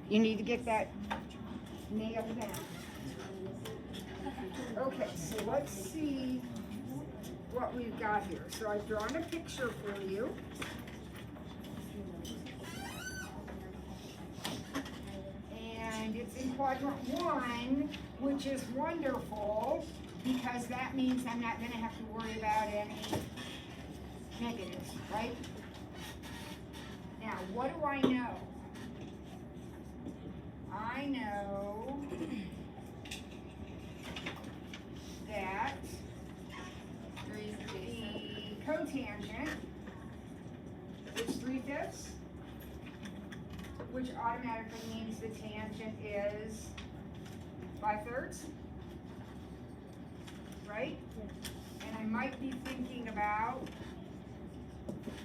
You need to get that nailed down. Okay, so let's see what we've got here. So I've drawn a picture for you. And it's in quadrant 1, which is wonderful because that means I'm not going to have to worry about any negatives, right? Now, what do I know? I know that the cotangent is 3/5, which automatically means the tangent is 5/3, right? And I might be thinking about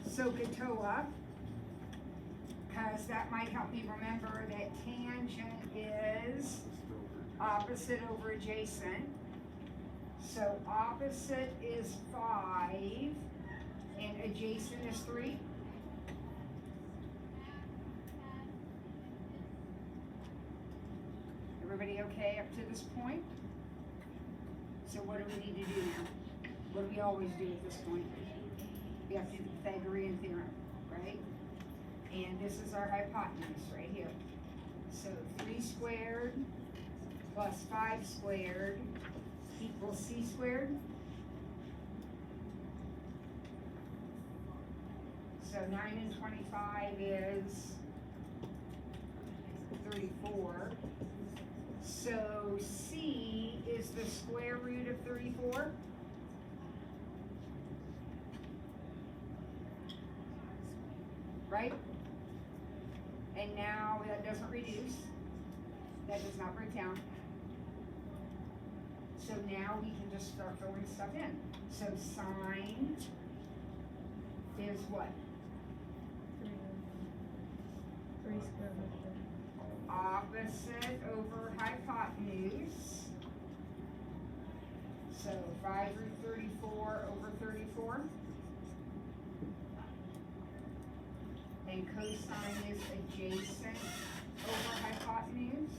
SOHCAHTOA, because that might help me remember that tangent is opposite over adjacent. So opposite is 5 and adjacent is 3. Everybody okay up to this point? So what do we need to do now? What do we always do at this point? We have to do the Pythagorean theorem, right? And this is our hypotenuse right here. So 3 squared plus 5 squared equals c squared. So 9 and 25 is 34. So c is the square root of 34. Right? And now that doesn't reduce. That does not break down. So now we can just start throwing stuff in. So sine is what? 3 squared root. Opposite over hypotenuse. So 5 root 34 over 34. And cosine is adjacent over hypotenuse.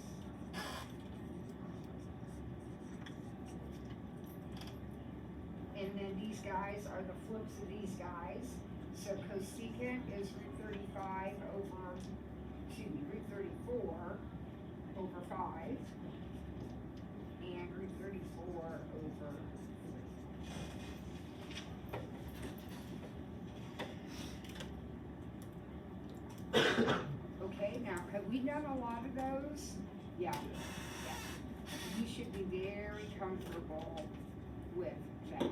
And then these guys are the flips of these guys. So cosecant is root 35 over, root 34 over 5. And root 34 over. Okay, now have we done a lot of those? Yeah. You should be very comfortable with that.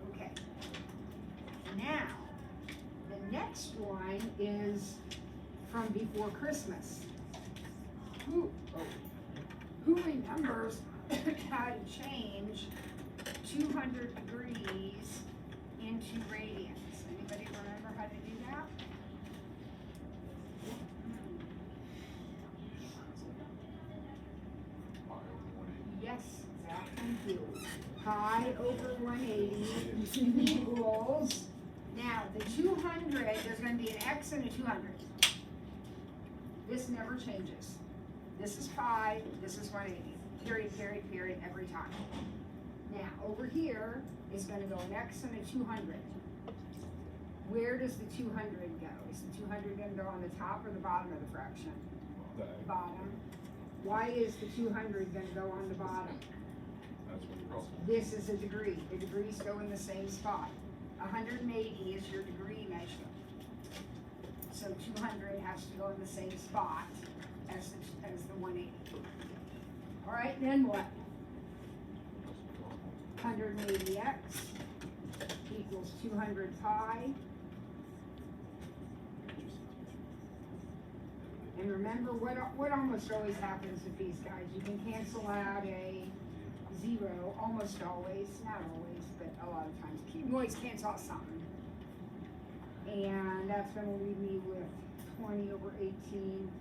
Okay. Now, the next one is from before Christmas. Who remembers how to change 200 degrees into radians? Anybody remember how to do that? Yes, Zach, thank you. Pi over 180 equals, now the 200, there's going to be an x and a 200. This never changes. This is pi, this is 180. Period, period, period, every time. Now, over here is going to go an x and a 200. Where does the 200 go? Is the 200 going to go on the top or the bottom of the fraction? Bottom. Why is the 200 going to go on the bottom? This is a degree. The degrees go in the same spot. 180 is your degree measure. So 200 has to go in the same spot as the 180. All right, then what? 180x equals 200 pi. And remember, what almost always happens with these guys, you can cancel out a 0, almost always, not always, but a lot of times. You can always cancel out something. And that's going to leave me with 20 over 18,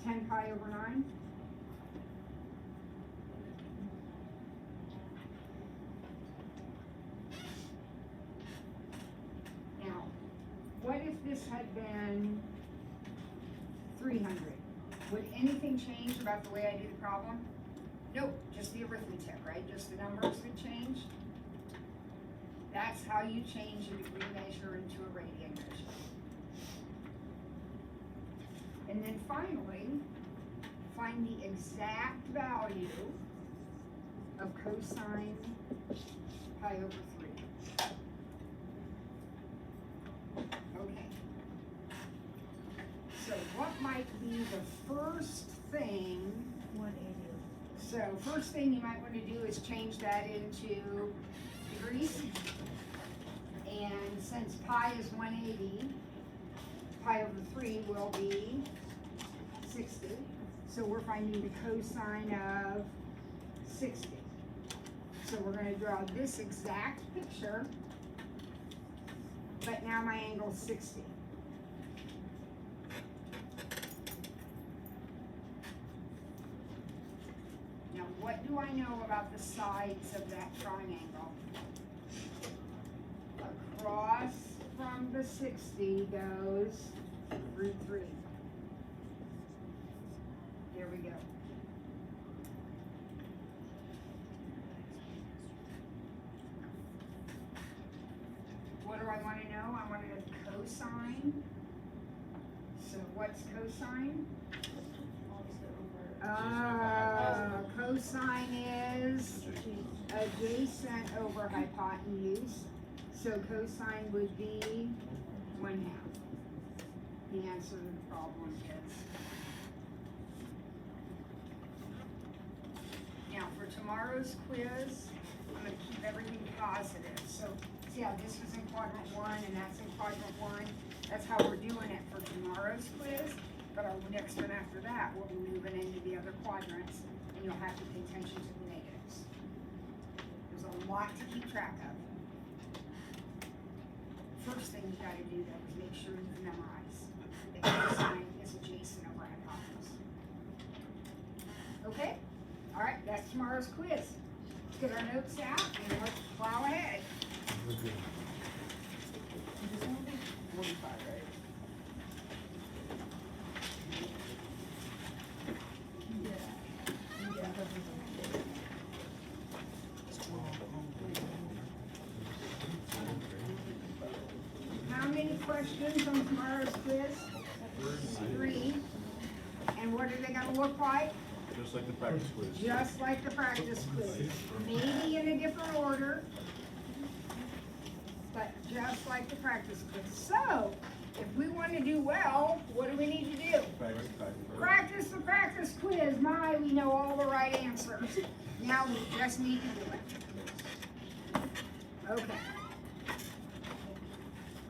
10 pi over 9. Now, what if this had been 300. Would anything change about the way I do the problem? Nope, just the arithmetic, right? Just the numbers would change. That's how you change a degree measure into a radian measure. And then finally, find the exact value of cosine pi over 3. Okay. So what might be the first thing? 180. So first thing you might want to do is change that into degrees. And since pi is 180, pi over 3 will be 60. So we're finding the cosine of 60. So we're going to draw this exact picture, but now my angle is 60. Now what do I know about the sides of that triangle? Across from the 60 goes root 3. There we go. What do I want to know? I want to know cosine. So what's cosine? Cosine is adjacent over hypotenuse. So cosine would be 1/2. The answer to the problem is. Now for tomorrow's quiz, I'm going to keep everything positive. So see how this was in quadrant 1 and that's in quadrant 1? That's how we're doing it for tomorrow's quiz. But our next one after that, we'll be moving into the other quadrants, and you'll have to pay attention to the negatives. There's a lot to keep track of. First thing you gotta do though is make sure you memorize that cosine is adjacent over hypotenuse. Okay? All right, that's tomorrow's quiz. Let's get our notes out and let's plow ahead. 45, right? How many questions on tomorrow's quiz? 3. And what are they gonna look like? Just like the practice quiz. Just like the practice quiz. Maybe in a different order, but just like the practice quiz. So, if we want to do well, what do we need to do? Practice the practice quiz. My, we know all the right answers. Now we just need to do it. Okay.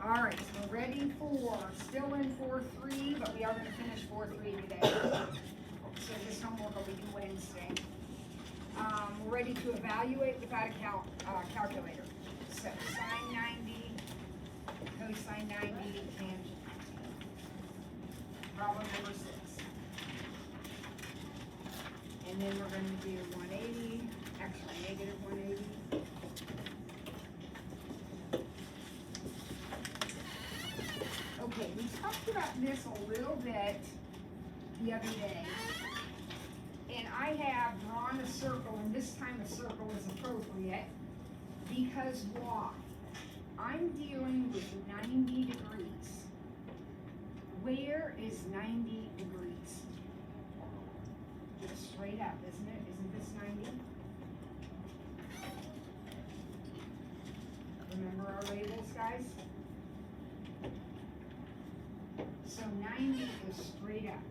All right, so we're ready for, still in 4-3, but we are going to finish 4-3 today. So this homework will be due Wednesday. We're ready to evaluate without a calculator. So sine 90, cosine 90, tangent 90. Problem number 6. And then we're going to do 180, actually negative 180. Okay, we talked about this a little bit the other day. And I have drawn a circle, and this time a circle is appropriate. Because why? I'm dealing with 90 degrees. Where is 90 degrees? It's straight up, isn't it? Isn't this 90? Remember our labels, guys? So 90 is straight up.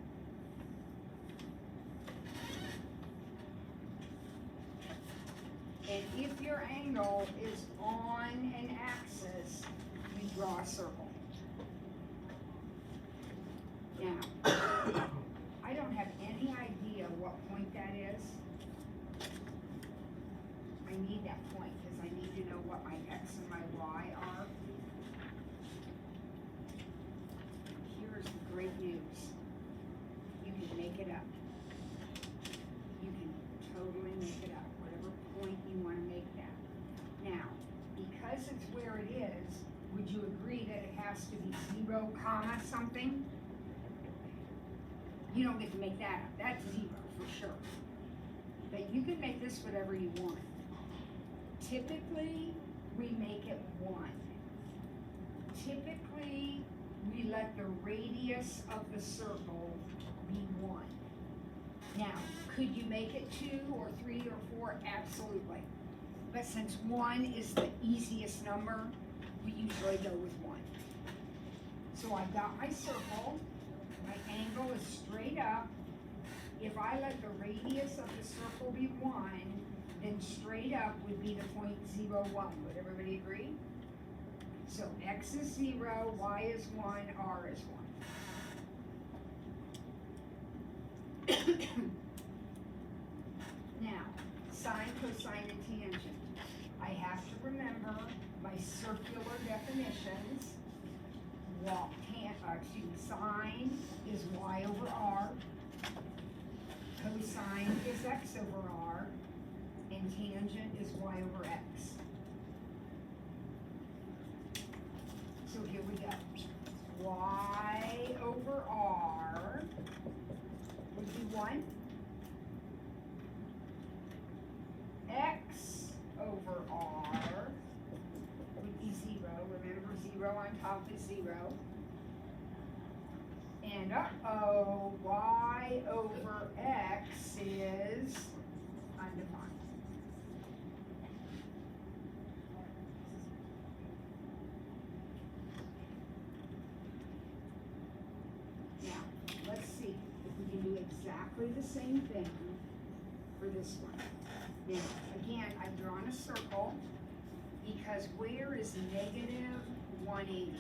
And if your angle is on an axis, you draw a circle. Now, I don't have any idea what point that is. I need that point because I need to know what my x and my y are. Here's the great news. You can make it up. You can totally make it up. Whatever point you want to make that. Now, because it's where it is, would you agree that it has to be 0, something? You don't get to make that up, that's 0 for sure. But you can make this whatever you want. Typically, we make it 1. Typically, we let the radius of the circle be 1. Now, could you make it 2 or 3 or 4? Absolutely. But since 1 is the easiest number, we usually go with 1. So I've got my circle, my angle is straight up. If I let the radius of the circle be 1, then straight up would be the point 0, 1. Would everybody agree? So x is 0, y is 1, r is 1. Now, sine, cosine, and tangent. I have to remember my circular definitions. Sine is y over r, cosine is x over r, and tangent is y over x. So here we go. Y over r would be 1. X over r would be 0. Remember, 0 on top is 0. And uh-oh, y over x is undefined. Now, let's see if we can do exactly the same thing for this one. Now, again, I've drawn a circle because where is negative 180?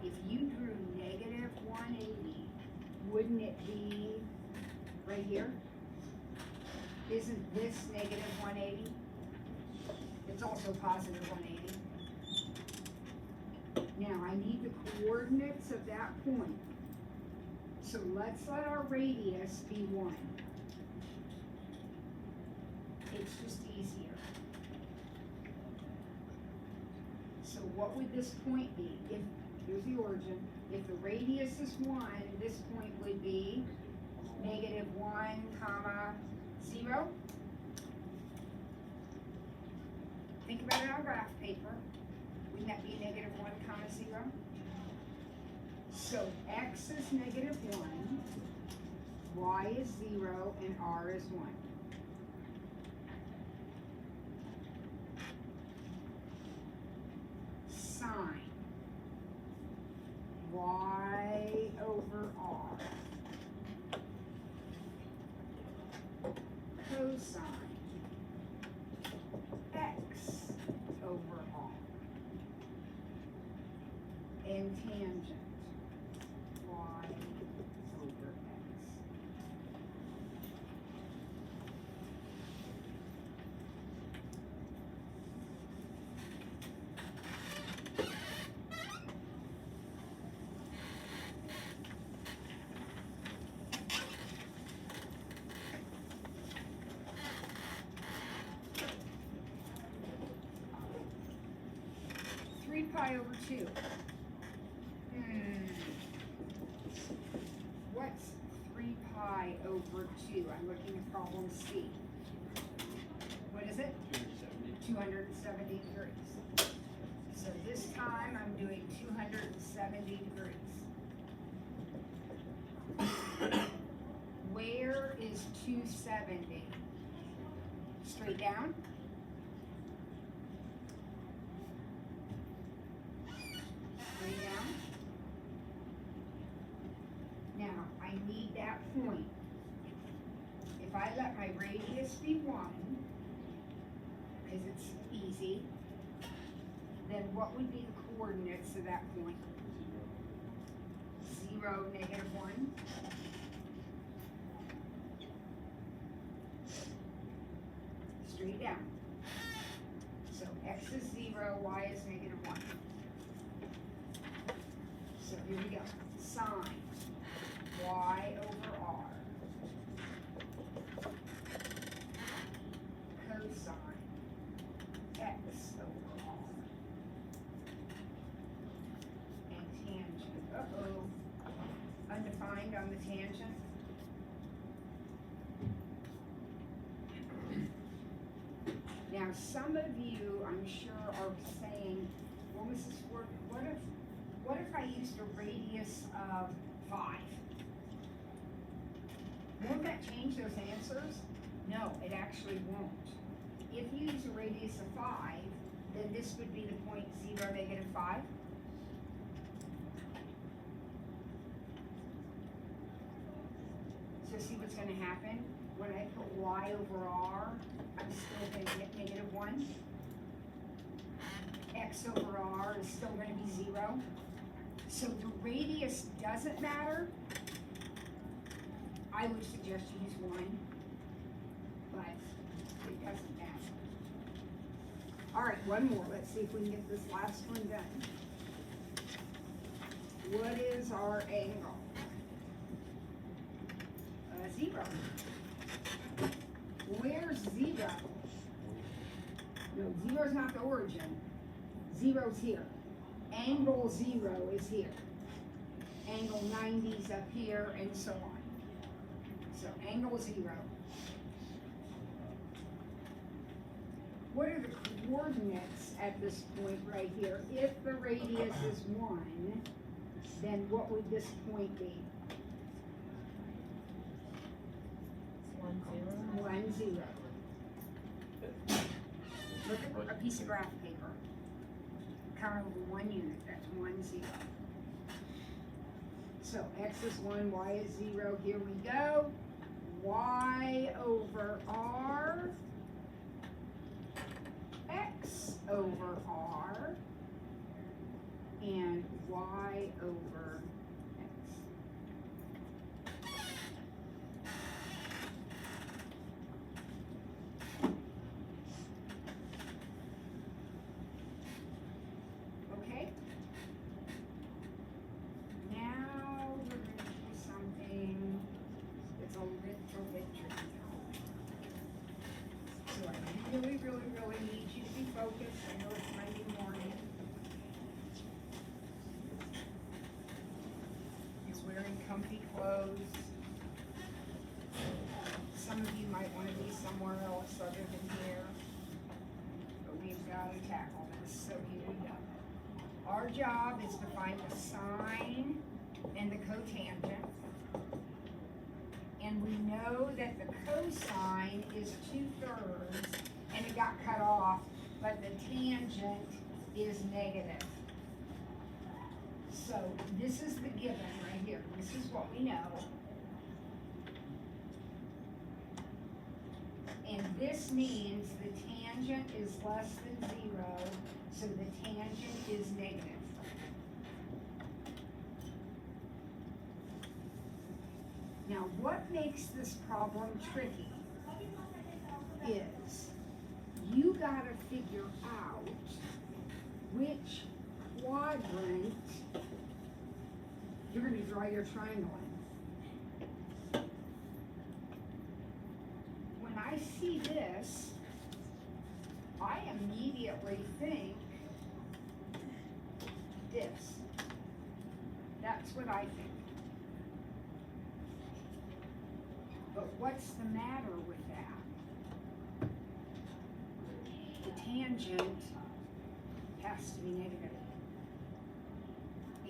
If you drew negative 180, wouldn't it be right here? Isn't this negative 180? It's also positive 180. Now I need the coordinates of that point. So let's let our radius be 1. It's just easier. So what would this point be? Here's the origin. If the radius is 1, this point would be negative 1, comma, 0. Think about it on graph paper. Wouldn't that be negative 1, comma, 0? So x is negative 1, y is 0, and r is 1. Sine y over r. Cosine x over r. And tangent y over x. Pi over 2. What's 3 pi over 2? I'm looking at problem C. What is it? 270 degrees. So this time I'm doing 270 degrees. Where is 270? Straight down? Down. Now, I need that point. If I let my radius be 1, because it's easy, then what would be the coordinates of that point? 0, negative 1. Straight down. So x is 0, y is negative 1. So here we go. Sine y over r. Cosine x over r. And tangent. Uh-oh. Undefined on the tangent. some of you, I'm sure, are saying, well, Mrs. Ford, what if I used a radius of 5? Won't that change those answers? No, it actually won't. If you use a radius of 5, then this would be the point 0, -5. So see what's going to happen? When I put y over r, I'm still going to get -1. X over r is still going to be 0. So the radius doesn't matter. I would suggest you use 1, but it doesn't matter. All right, one more. Let's see if we can get this last one done. What is our angle? 0. Where's 0? No, 0 is not the origin. 0's here. Angle 0 is here. Angle 90 is up here, and so on. So angle 0. What are the coordinates at this point right here? If the radius is 1, then what would this point be? 1, 0. 1, 0. Look at a piece of graph paper. Count over 1 unit, that's 1, 0. So x is 1, y is 0, here we go. Y over r, x over r, and y over x. Okay? Now we're going to do something that's a little bit tricky. So I really, really, really need you to be focused. I know it's Monday morning. You're wearing comfy clothes. Some of you might want to be somewhere else other than here. But we've got to tackle this, so here we go. Our job is to find the sine and the cotangent. And we know that the cosine is 2/3, and it got cut off, but the tangent is negative. So this is the given right here. This is what we know. And this means the tangent is less than 0, so the tangent is negative. Now, what makes this problem tricky is you gotta figure out which quadrant you're gonna draw your triangle in. When I see this, I immediately think this. That's what I think. But what's the matter with that? The tangent has to be negative.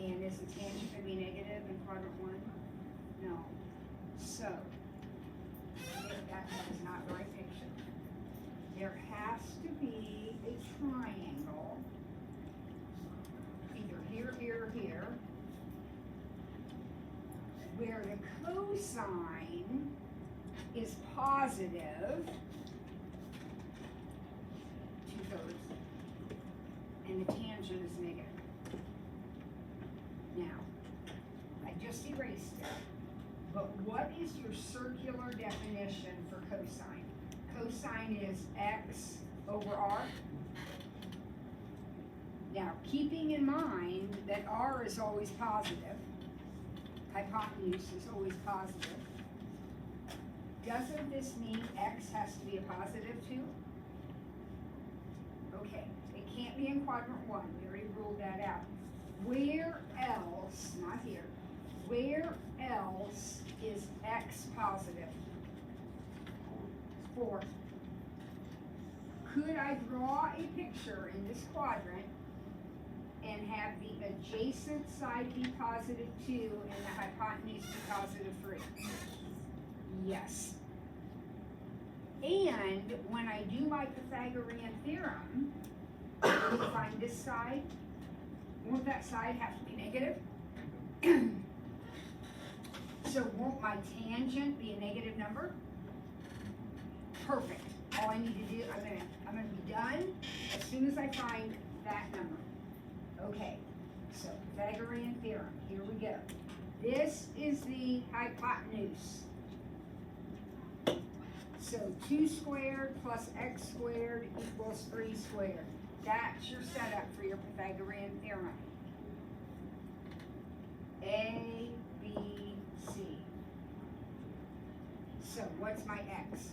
And is the tangent going to be negative in quadrant 1? No. So, that is not the right picture. There has to be a triangle, either here, here, or here, where the cosine is positive 2/3, and the tangent is negative. Now, I just erased it, but what is your circular definition for cosine? Cosine is x over r. Now, keeping in mind that r is always positive, hypotenuse is always positive, doesn't this mean x has to be a positive too? Okay, it can't be in quadrant 1, we already ruled that out. Where else, not here, where else is x positive? 4. could I draw a picture in this quadrant and have the adjacent side be positive 2 and the hypotenuse be positive 3? Yes. And when I do my Pythagorean theorem, to find this side, won't that side have to be negative? So won't my tangent be a negative number? Perfect. All I need to do, I'm gonna be done as soon as I find that number. Okay, so Pythagorean theorem, here we go. This is the hypotenuse. So 2 squared plus x squared equals 3 squared. That's your setup for your Pythagorean theorem. A, B, C. So what's my x?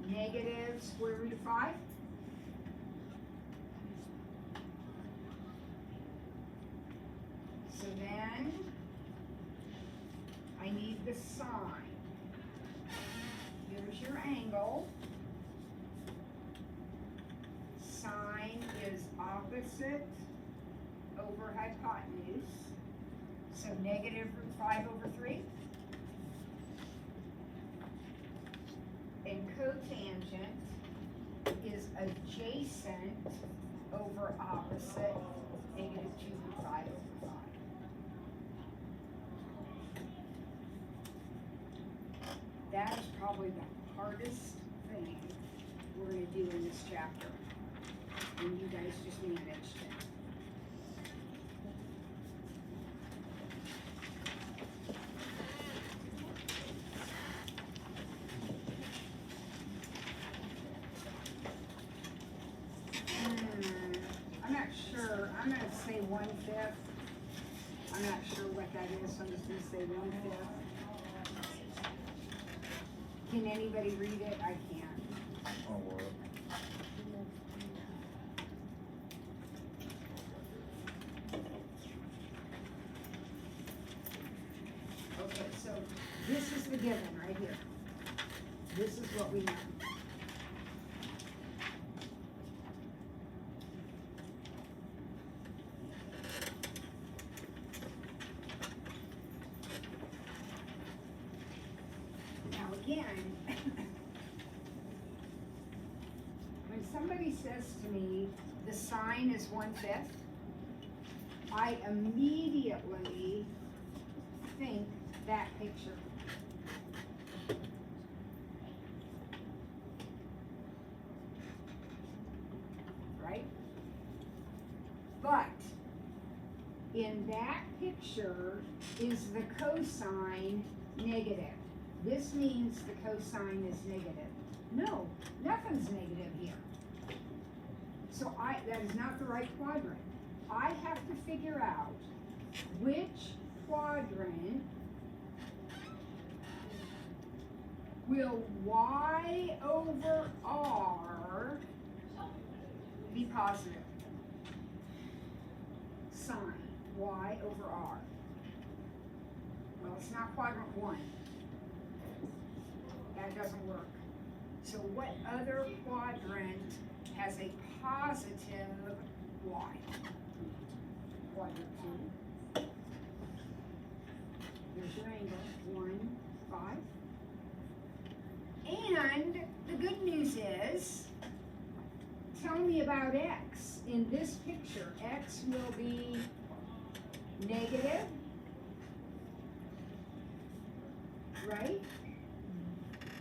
Negative square root of 5. So then I need the sine. Here's your angle. Sine is opposite over hypotenuse. So negative root 5 over 3. And cotangent is adjacent over opposite, negative 2 root 5 over 5. That is probably the hardest thing we're going to do in this chapter. And you guys just managed it. I'm not sure. I'm going to say 1/5. I'm not sure what that is, so I'm just going to say 1/5. Can anybody read it? I can't. Oh, well. Okay, so this is the given right here. This is what we know. Now again, when somebody says to me, the sine is 1/5, I immediately think that picture. Right? But in that picture is the cosine negative. This means the cosine is negative. No, nothing's negative here. So that is not the right quadrant. I have to figure out which quadrant will y over r be positive? Sine y over r. Well, it's not quadrant 1. That doesn't work. So what other quadrant has a positive y? Quadrant 2. There's your angle, 1, 5. And the good news is, tell me about x. In this picture, x will be negative, right?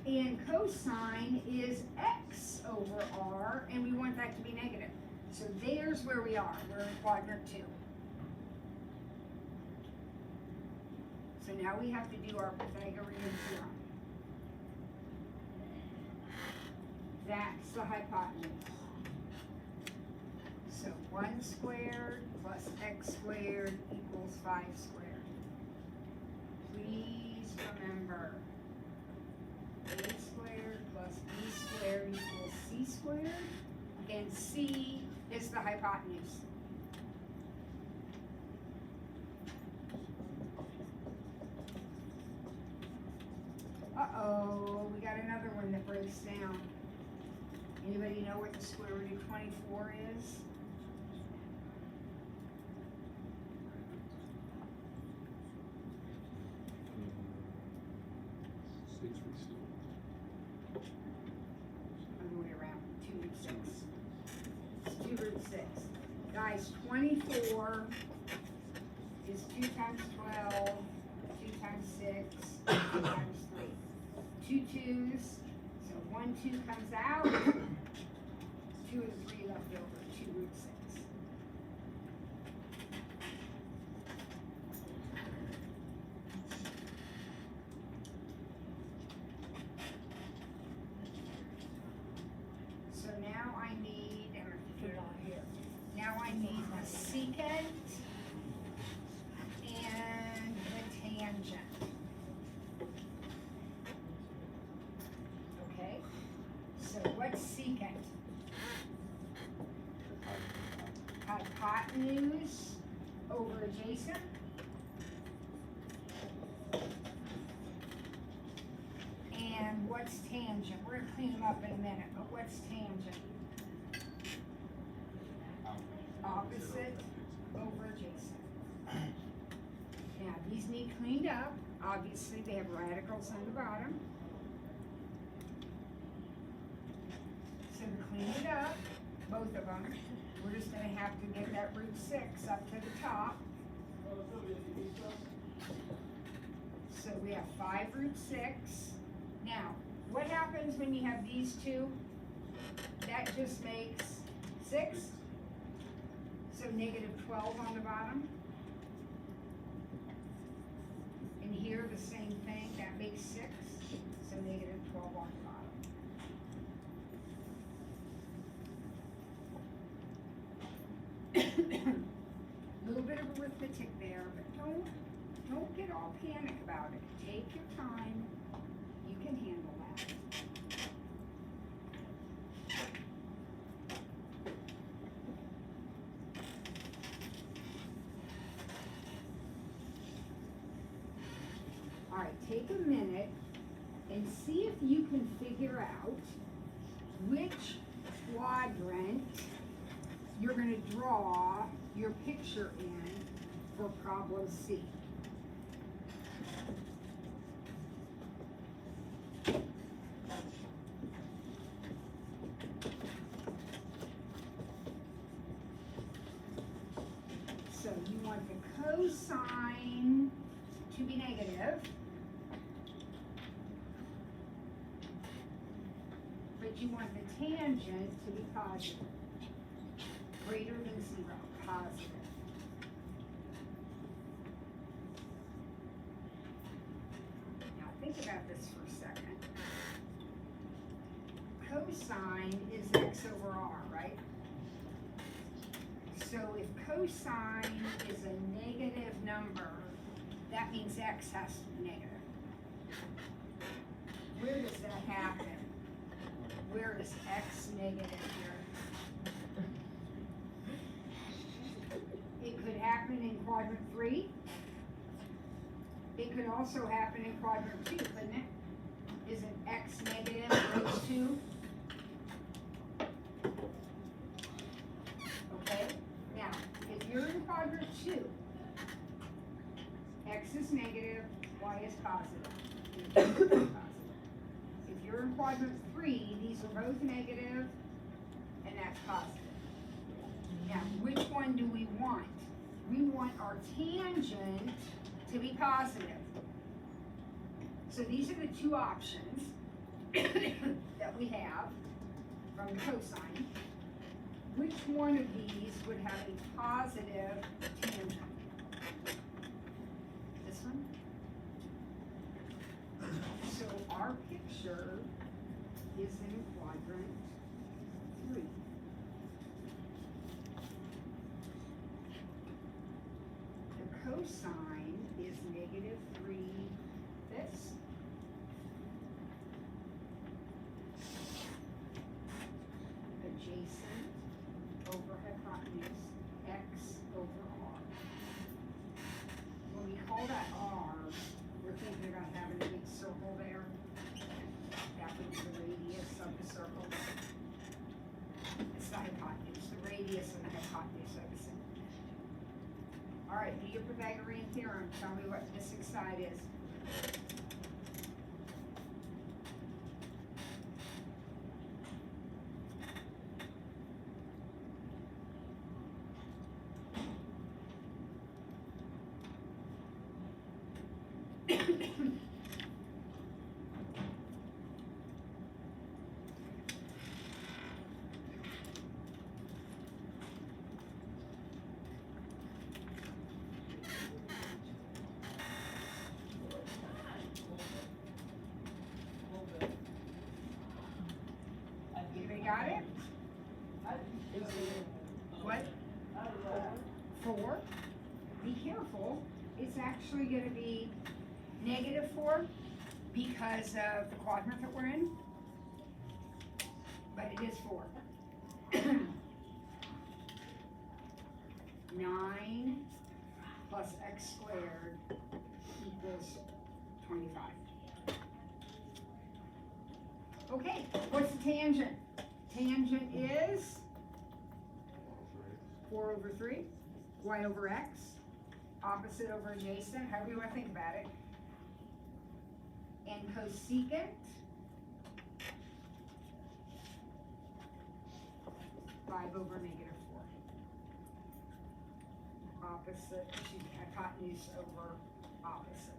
And cosine is x over r, and we want that to be negative. So there's where we are. We're in quadrant 2. So now we have to do our Pythagorean theorem. That's the hypotenuse. So 1 squared plus x squared equals 5 squared. Please remember, a squared plus b squared equals c squared, and c is the hypotenuse. Uh-oh, we got another it breaks down. Anybody know what the square root of 24 is? Other way around, 2 root 6. It's 2 root 6. Guys, 24 is 2 times 12, 2 times 6, 2 times 3. 2 2s, so 1 2 comes out, 2 and 3 left over, 2 root 6. So now I need, I'm gonna put it on here. Now I need the secant and the tangent. Okay, so what's secant? Hypotenuse over adjacent. And what's tangent? We're gonna clean them up in a minute, but what's tangent? Opposite over adjacent. Now, these need cleaned up. Obviously, they have radicals on the bottom. So to clean it up, both of them, we're just gonna have to get that root 6 up to the top. So we have 5 root 6. Now, what happens when you have these two? That just makes 6. So negative 12 on the bottom. And here the same thing, that makes 6. So negative 12 on the bottom. A little bit of arithmetic there, but don't get all panic about it. Take your time. You can handle that. All right, take a minute and see if you can figure out which quadrant you're going to draw your picture in for problem C. So you want the cosine to be negative, but you want the tangent to be positive, greater than 0, positive. Now think about this for a second. Cosine is x over r, right? So if cosine is a negative number, that means x has to be negative. Where does that happen? Where is x negative here? It could happen in quadrant 3. It could also happen in quadrant 2, couldn't it? Isn't x negative those 2? Okay, now, if you're in quadrant 2, x is negative, y is positive. If you're in quadrant 3, these are both negative, and that's positive. Now, which one do we want? We want our tangent to be positive. So these are the two options that we have from the cosine. Which one of these would have a positive tangent? This one? So our picture is in quadrant 3. The cosine is negative 3/5. Adjacent over hypotenuse, x over r. When we call that r, we're thinking about having a big circle there. That would be the radius. All right, do your Pythagorean theorem. Tell me what the missing side is. Anybody got it? What? 4. Be careful. It's actually going to be -4 because of the quadrant that we're in. But it is 4. 9 plus x squared equals 25. Okay, what's the tangent? Tangent is 4/3, y over x, opposite over adjacent, however you want to think about it. And cosecant, 5/4. Opposite, hypotenuse over opposite.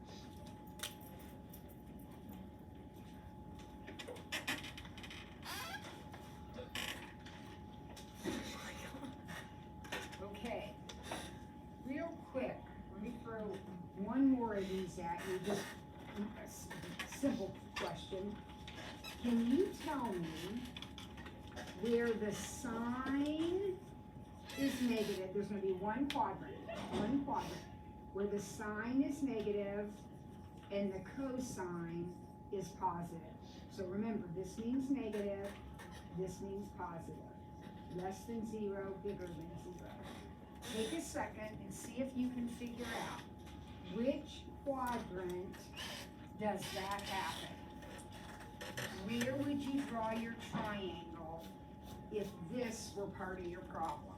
Okay, real quick, let me throw one more of these at you, just a simple question. Can you tell me where the sine is negative? There's gonna be one quadrant, where the sine is negative and the cosine is positive. So remember, this means negative, this means positive. Less than 0, bigger than 0. Take a second and see if you can figure out which quadrant does that happen. Where would you draw your triangle if this were part of your problem?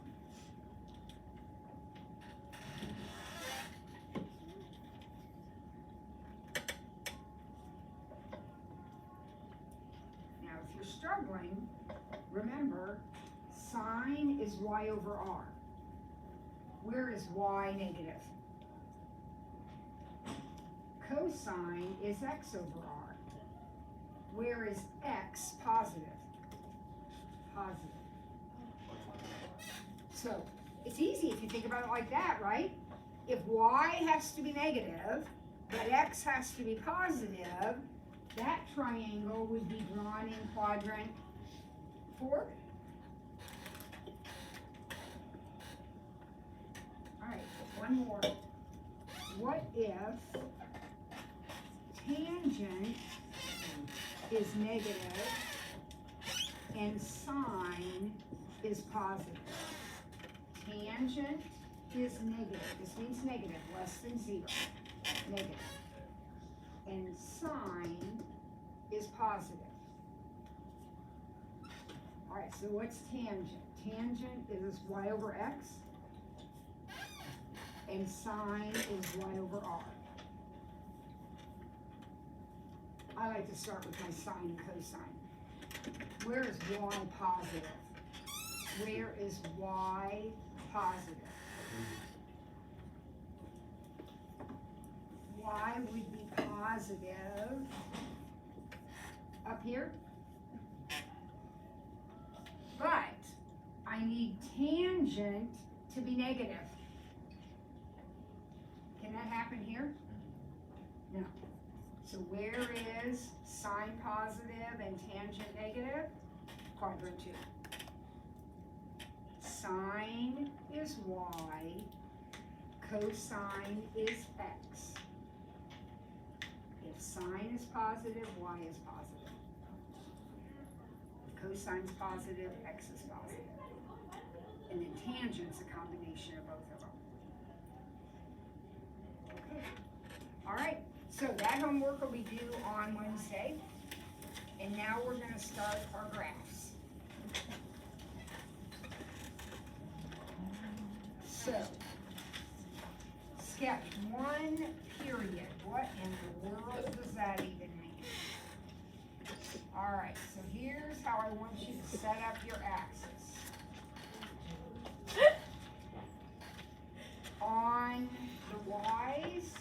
Now, if you're struggling, remember, sine is y over r. Where is y negative? Cosine is x over r. Where is x positive? Positive. So, it's easy if you think about it like that, right? If y has to be negative, but x has to be positive, that triangle would be drawn in quadrant 4. Alright, one more. What if tangent is negative and sine is positive? Tangent is negative. This means negative, less than 0. Negative. And sine is positive. Alright, so what's tangent? Tangent is y over x. And sine is y over r. I like to start with my sine and cosine. Where is y positive? Where is y positive? Y would be positive up here. But I need tangent to be negative. Can that happen here? No. So where is sine positive and tangent negative? Quadrant 2. Sine is y, cosine is x. If sine is positive, y is positive. If cosine is positive, x is positive. And then tangent's a combination of both of them. Okay. All right. So that homework will be due on Wednesday. And now we're going to start our graphs. So, sketch one period. What in the world does that even mean? All right, so here's how I want you to set up your axis. On the y's,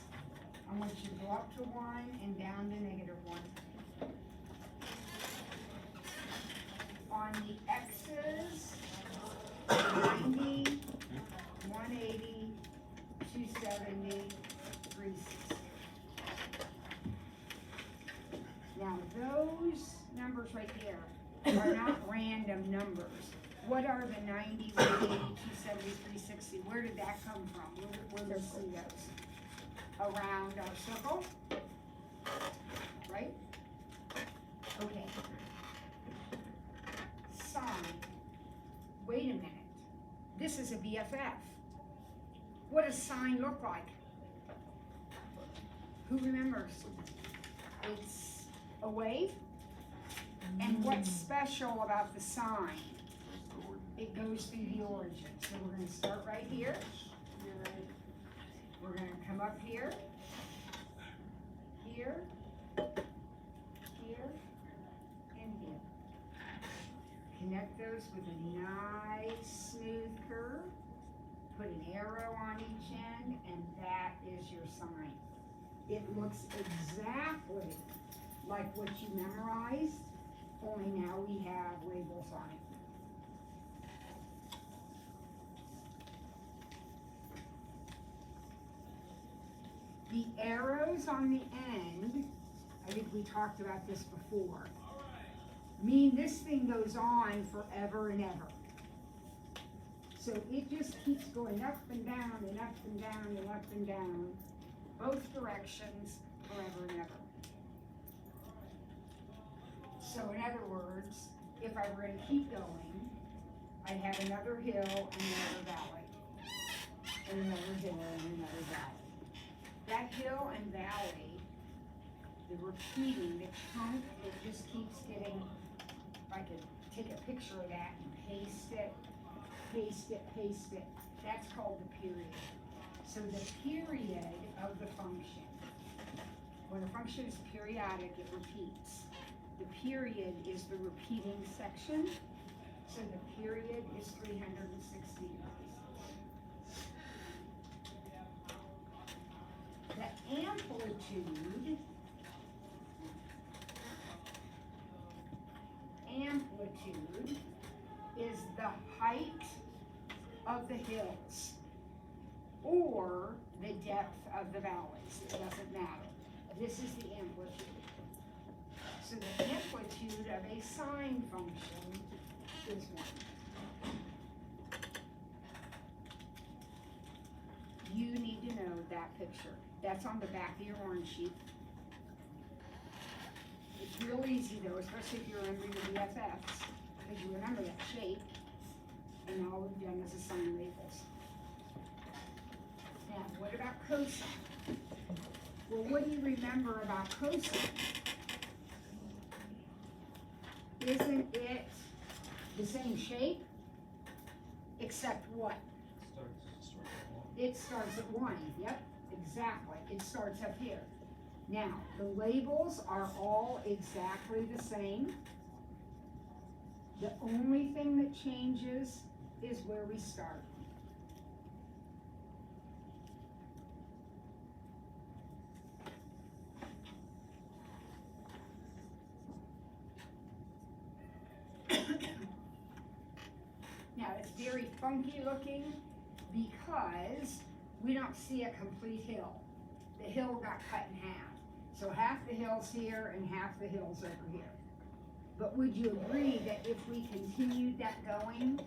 I want you to go up to 1 and down to -1. On the x's, 90, 180, 270, 360. Now those numbers right there are not random numbers. What are the 90, 180, 270, 360? Where did that come from? Where do we see those? Around our circle? Right? Okay. Sine. Wait a minute. This is a BFF. What does sine look like? Who remembers? It's a wave. And what's special about the sine? It goes through the origin. So we're going to start right here. We're going to come up here, here, here, and here. Connect those with a nice smooth curve. Put an arrow on each end, and that is your sign. It looks exactly like what you memorized, only now we have labels on it. The arrows on the end, I think we talked about this before, mean this thing goes on forever and ever. So it just keeps going up and down and up and down and up and down, both directions, forever and ever. So in other words, if I were to keep going, I'd have another hill and another valley, and another hill and another valley. That hill and valley, the repeating, the chunk, it just keeps getting, if I could take a picture of that and paste it, paste it, paste it. That's called the period. So the period of the function, when a function is periodic, it repeats. The period is the repeating section, so the period is 360 degrees. The amplitude is the height of the hills or the depth of the valleys. It doesn't matter. This is the amplitude. So the amplitude of a sine function is 1. You need to know that picture. That's on the back of your orange sheet. It's real easy though, especially if you remember your BFFs, because you remember that shape, and all we've done is assign labels. Now, what about cosine? Well, what do you remember about cosine? Isn't it the same shape? Except what? It starts at 1, yep, exactly. It starts up here. Now, the labels are all exactly the same. The only thing that changes is where we start. Now, it's very funky looking because we don't see a complete hill. The hill got cut in half. So half the hill's here and half the hill's over here. But would you agree that if we continued that going,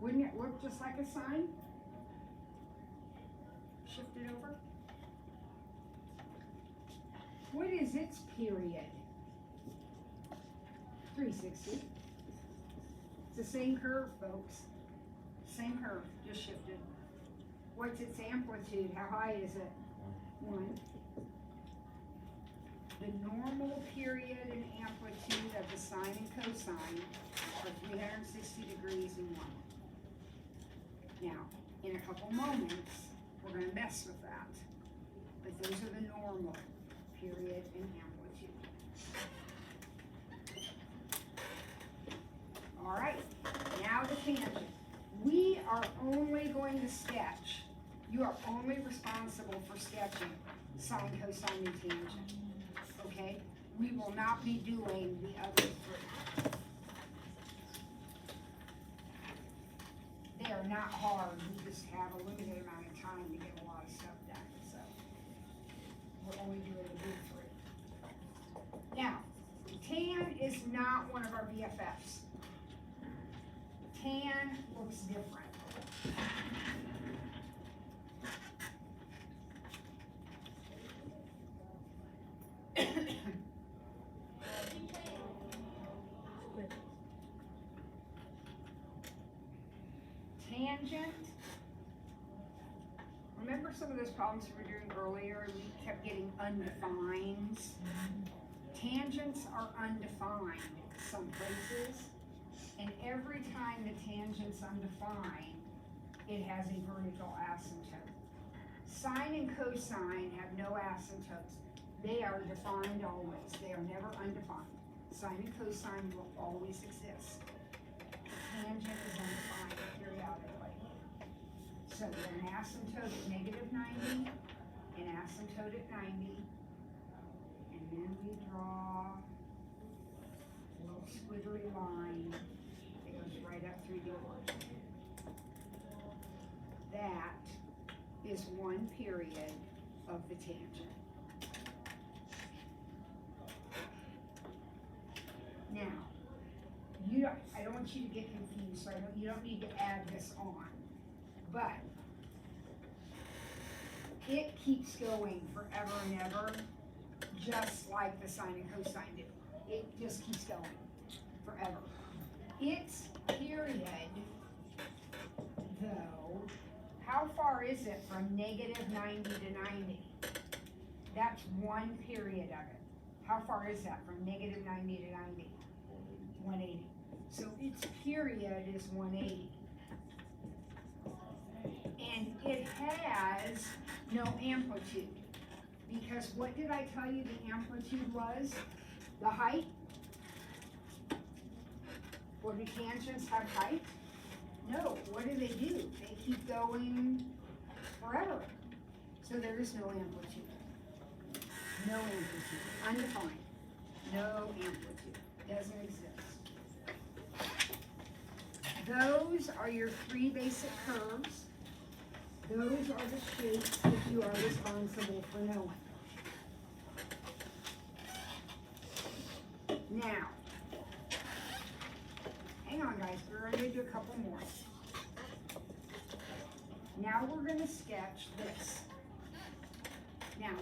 wouldn't it look just like a sign? Shift it over. What is its period? 360. It's the same curve, folks. Same curve, just shifted. What's its amplitude? How high is it? 1. The normal period and amplitude of the sine and cosine are 360 degrees and 1. Now, in a couple moments, we're gonna mess with that. But those are the normal, period and amplitude. All right, now the tangent. We are only going to sketch, you are only responsible for sketching sine, cosine, and tangent, okay? We will not be doing the other three. They are not hard, we just have a limited amount of time to get a lot of stuff done, so we're only doing the big three. Now, tan is not one of our BFFs. Tan looks different. Tangent. Remember some of those problems we were doing earlier? We kept getting undefined. Tangents are undefined some places, and every time the tangent's undefined, it has a vertical asymptote. Sine and cosine have no asymptotes. They are defined always. They are never undefined. Sine and cosine will always exist. Tangent is undefined periodically. So we have an asymptote at negative 90, an asymptote at 90, and then we draw a little squiggly line that goes right up through the origin. That is one period of the tangent. Now, I don't want you to get confused, so you don't need to add this on, but it keeps going forever and ever, just like the sine and cosine do. It just keeps going forever. Its period, though, how far is it from negative 90 to 90? That's one period of it. How far is that from negative 90 to 90? 180. So its period is 180. And it has no amplitude. Because what did I tell you the amplitude was? The height? Or do tangents have height? No, what do? They keep going forever. So there is no amplitude. No amplitude. Undefined. No amplitude. Doesn't exist. Those are your three basic curves. Those are the shapes that you are responsible for knowing. Now, hang on guys, we're going to do a couple more. Now we're going to sketch this. Now,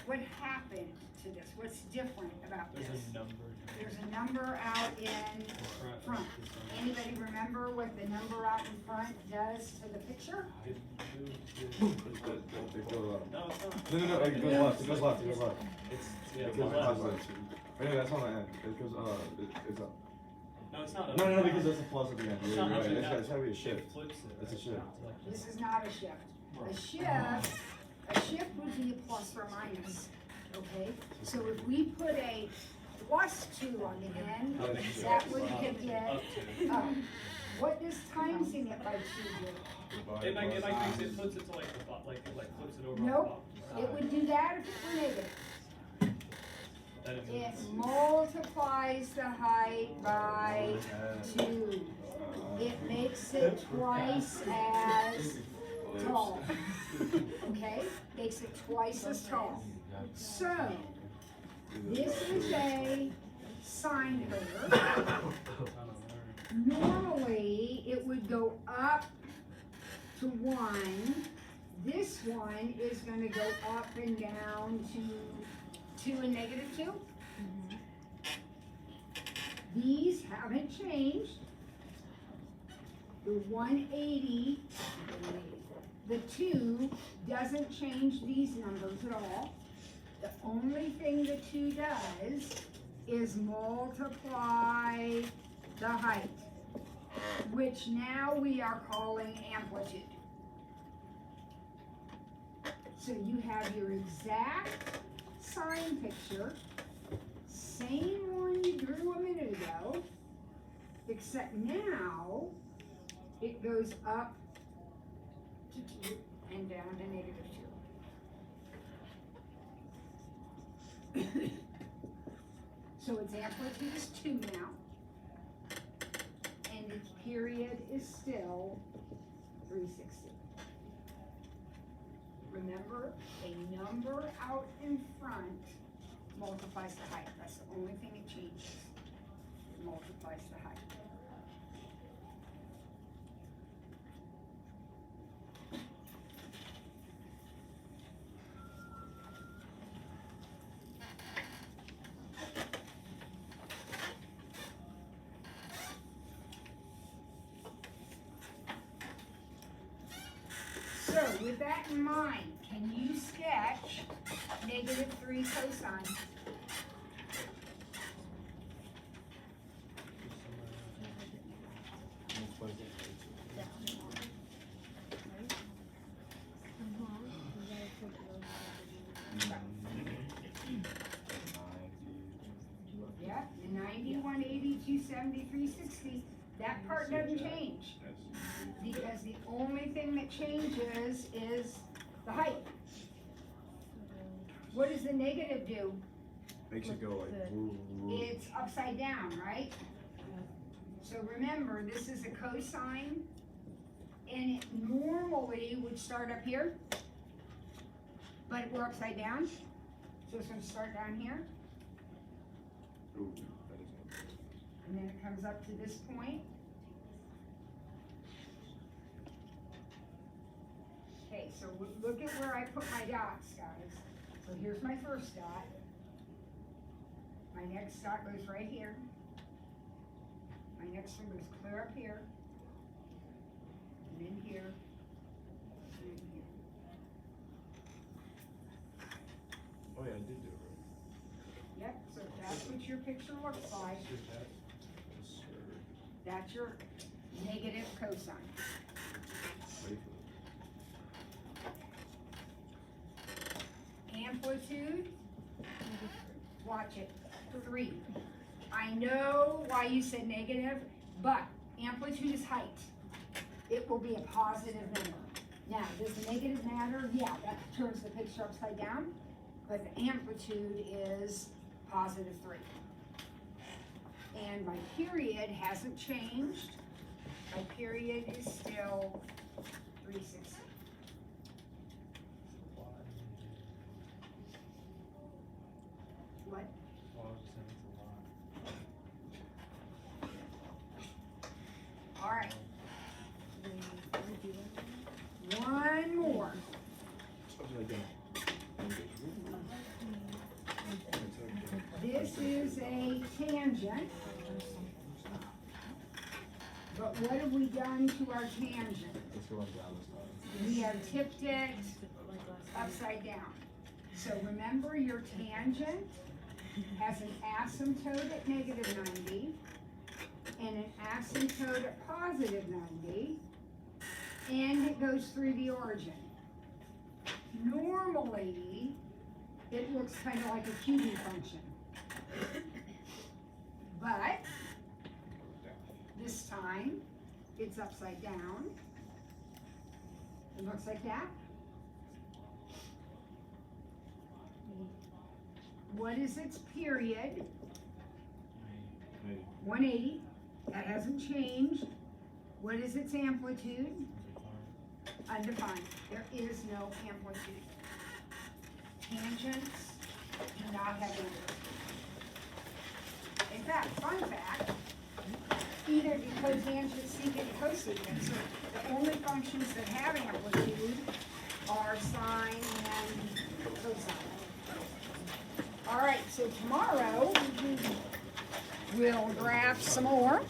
what happened to this? What's different about this? There's a number. There's a number out in front. Anybody remember what the number out in front does to the picture? No, it's not. No, it goes left, it goes left. It's, It yeah, goes left. positive. Anyway, that's on the end. It goes, it's up. No, it's not. No, because there's a plus at the end. It's You're not right, actually it's gotta be a shift. It flips it. It's a shift. This is not a shift. A shift would be a plus or minus, okay? So if we put a +2 on the end, that would give it, what does timesing it by 2 do? It flips it to like the bottom, like flips it over Nope. on the It bottom. would do that if it were negative. Then it It moves. multiplies the height by 2. It makes it twice as tall. Okay? Makes it twice as tall. So, this is a sine curve. Normally, it would go up to 1. This one is going to go up and down to 2 and negative 2. These haven't changed. The 180, the 2 doesn't change these numbers at all. The only thing the 2 does is multiply the height, which now we are calling amplitude. So you have your exact sine picture, same one you drew a minute ago, except now it goes up to 2 and down to -2. So its amplitude is 2 now, and its period is still 360. Remember, a number out in front multiplies the height. That's the only thing it changes. It multiplies the height. So with that in mind, can you sketch -3 cosine? Yeah, 90, 180, 270, 360. That part doesn't change. Because the only thing that changes is the height. What does the negative do? Makes it go like. It's upside down, right? So remember, this is a cosine, and it normally would start up here, but we're upside down, so it's gonna start down here, Ooh, that is good. and then it comes up to this point. Okay, so look at where I put my dots, guys. So here's my first dot. My next dot goes right here. My next one goes clear up here. And then here. And then here. Oh yeah, I did do it Yep, so that's what your picture looks like. right. Yes, sir. That's your negative cosine. Ready for Amplitude, watch it, 3. I know why you said negative, but amplitude is height. It will be a positive number. Now, does the negative matter? Yeah, that turns the picture upside down, but the amplitude is +3. And my period hasn't changed. My period is still 360. What? All right, one more. Upside down. This is a tangent. But what have we done to our tangent? Let's go like down this time. We have tipped it upside down. So remember, your tangent has an asymptote at -90 and an asymptote at +90, and it goes through the origin. Normally, it looks kind of like a cubing function. But this time, it's upside down. It looks like that. What is its period? 180. That hasn't changed. What is its amplitude? Undefined. There is no amplitude. Tangents do not have amplitude. In fact, fun fact, either the cotangent, secant, cosecant, the only functions that have amplitude are sine and cosine. All right, so tomorrow we'll graph some more.